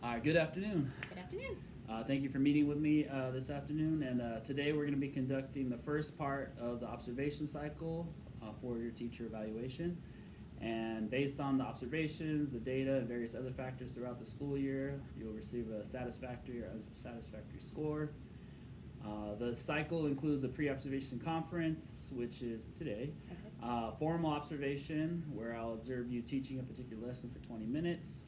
Good afternoon. Good afternoon. Thank you for meeting with me this afternoon. And today we're going to be conducting the first part of the observation cycle for your teacher evaluation. And based on the observations, the data, and various other factors throughout the school year, you'll receive a satisfactory or unsatisfactory score. The cycle includes a pre-observation conference, which is today, Okay. formal observation, where I'll observe you teaching a particular lesson for 20 minutes.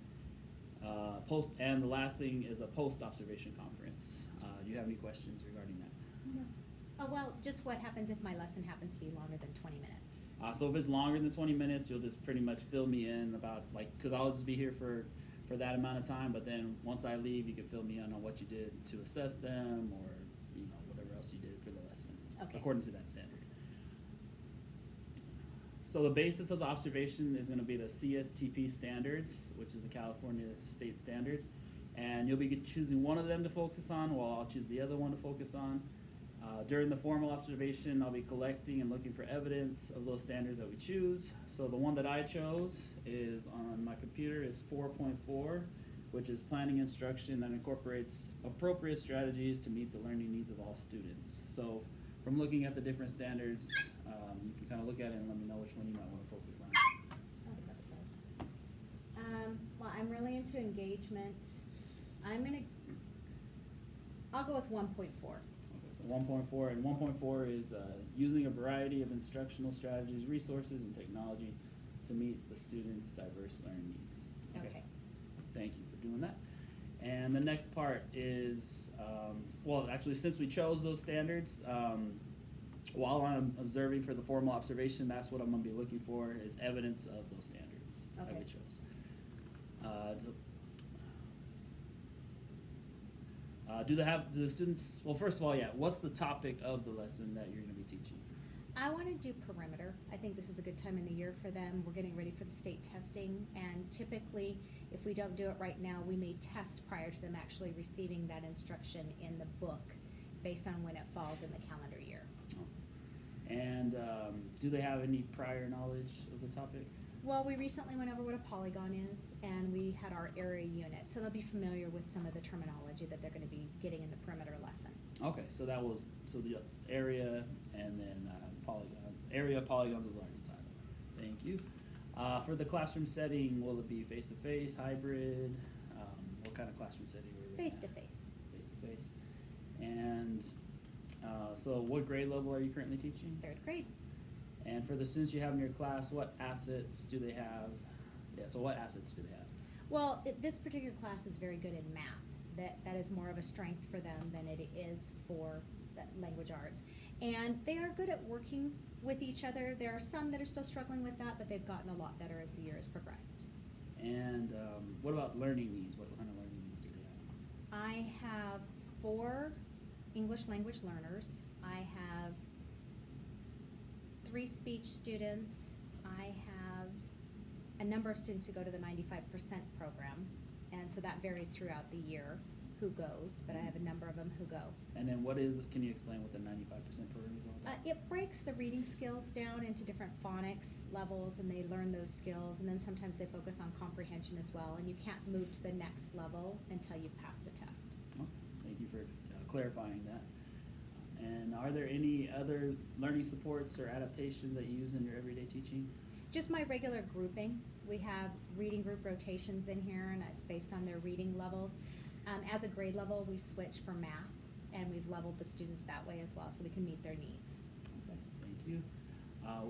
And the last thing is a post-observation conference. Do you have any questions regarding that? No. Oh, well, just what happens if my lesson happens to be longer than 20 minutes? So if it's longer than 20 minutes, you'll just pretty much fill me in about, because I'll just be here for that amount of time, but then once I leave, you can fill me in on what you did to assess them or, whatever else you did for the lesson, Okay. according to that standard. So the basis of the observation is going to be the CSTP standards, which is the California State Standards, and you'll be choosing one of them to focus on while I'll choose the other one to focus on. During the formal observation, I'll be collecting and looking for evidence of those standards that we choose. So the one that I chose is on my computer is 4.4, which is planning instruction that incorporates appropriate strategies to meet the learning needs of all students. So from looking at the different standards, you can kind of look at it and let me know which one you might want to focus on. Well, I'm really into engagement. I'll go with 1.4. Okay, so 1.4, and 1.4 is using a variety of instructional strategies, resources, and technology to meet the students' diverse learning needs. Okay. Thank you for doing that. And the next part is, well, actually, since we chose those standards, while I'm observing for the formal observation, that's what I'm going to be looking for is evidence of those standards that we Okay. chose. Do the students, well, first of all, yeah, what's the topic of the lesson that you're going to be teaching? I want to do perimeter. I think this is a good time in the year for them. We're getting ready for the state testing, and typically, if we don't do it right now, we may test prior to them actually receiving that instruction in the book based on when it falls in the calendar year. And do they have any prior knowledge of the topic? Well, we recently went over what a polygon is, and we had our area unit, so they'll be familiar with some of the terminology that they're going to be getting in the perimeter lesson. Okay, so that was, so the area and then polygon. Area polygons was already titled. Thank you. For the classroom setting, will it be face-to-face, hybrid? What kind of classroom setting were we Face to face. Face-to-face. And so what grade level are you currently teaching? 3rd grade. And for the students you have in your class, what assets do they have? Yeah, so what assets do they have? Well, this particular class is very good in math. That is more of a strength for them than it is for the language arts. And they are good at working with each other. There are some that are still struggling with that, but they've gotten a lot better as the year has progressed. And what about learning needs? What kind of learning needs do they have? I have 4 English language learners. I have 3 speech students. I have a number of students who go to the 95% program, and so that varies throughout the year who goes, but I have a number of them who go. And then can you explain what the 95% program is all about? It breaks the reading skills down into different phonics levels, and they learn those skills, and then sometimes they focus on comprehension as well, and you can't move to the next level until you've passed a test. Okay, thank you for clarifying that. And are there any other learning supports or adaptations that you use in your everyday teaching? Just my regular grouping. We have reading group rotations in here, and it's based on their reading levels. As a grade level, we switch for math, and we've leveled the students that way as well, so we can meet their needs. Okay, thank you.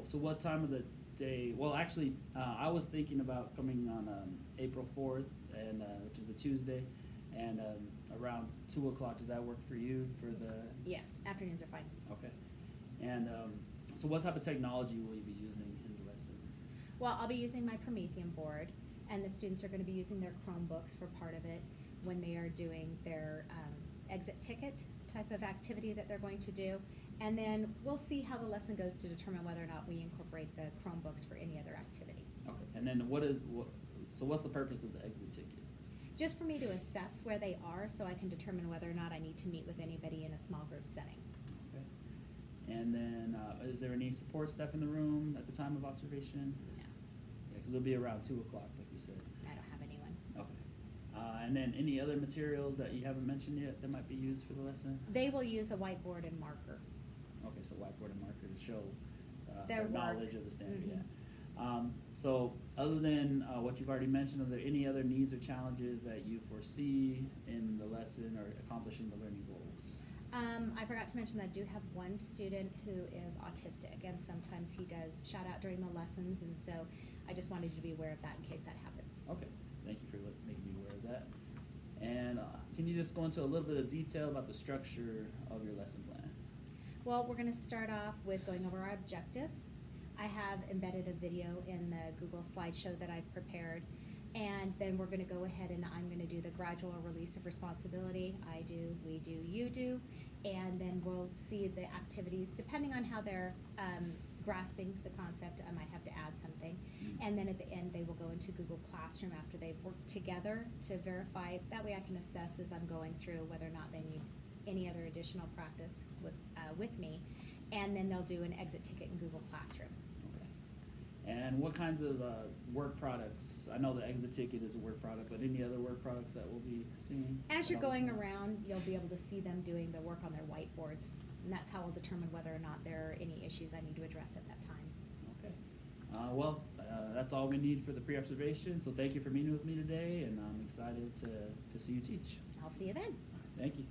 So what time of the day, well, actually, I was thinking about coming on April 4th, and which is a Tuesday, and around 2 o'clock. Does that work for you for the? Yes, afternoons are fine. Okay. And so what type of technology will you be using in the lesson? Well, I'll be using my Promethean board, and the students are going to be using their Chromebooks for part of it when they are doing their exit ticket type of activity that they're going to do. And then we'll see how the lesson goes to determine whether or not we incorporate the Chromebooks for any other activity. Okay. And then what's the purpose of the exit ticket? Just for me to assess where they are so I can determine whether or not I need to meet with anybody in a small group setting. Okay. And then is there any support staff in the room at the time of observation? No, Yeah, because it'll be around 2 o'clock, like you said. I don't have anyone. Okay. And then any other materials that you haven't mentioned yet that might be used for the lesson? They will use a whiteboard and marker. Okay, so whiteboard and marker to show Their their work. knowledge of the standard, Mhm. yeah. So other than what you've already mentioned, are there any other needs or challenges that you foresee in the lesson or accomplishing the learning goals? I forgot to mention that I do have one student who is autistic, and sometimes he does shout out during the lessons, and so I just wanted you to be aware of that in case that happens. Okay, thank you for making me aware of that. And can you just go into a little bit of detail about the structure of your lesson plan? Well, we're going to start off with going over our objective. I have embedded a video in the Google slideshow that I've prepared, and then we're going to go ahead and I'm going to do the gradual release of responsibility. I do, we do, you do, and then we'll see the activities depending on how they're grasping the concept. I might have to add something, and then at the end they will go into Google Classroom after they've worked together to verify. That way I can assess as I'm going through whether or not they need any other additional practice with me, and then they'll do an exit ticket in Google Classroom. Okay. And what kinds of work products? I know the exit ticket is a work product, but any other work products that we'll be seeing? As you're at all this going time? around, you'll be able to see them doing the work on their whiteboards, and that's how I'll determine whether or not there are any issues I need to address at that time. Okay. That's all we need for the pre-observation, so thank you for meeting with me today, and I'm excited to see you teach. I'll see you then. Thank you.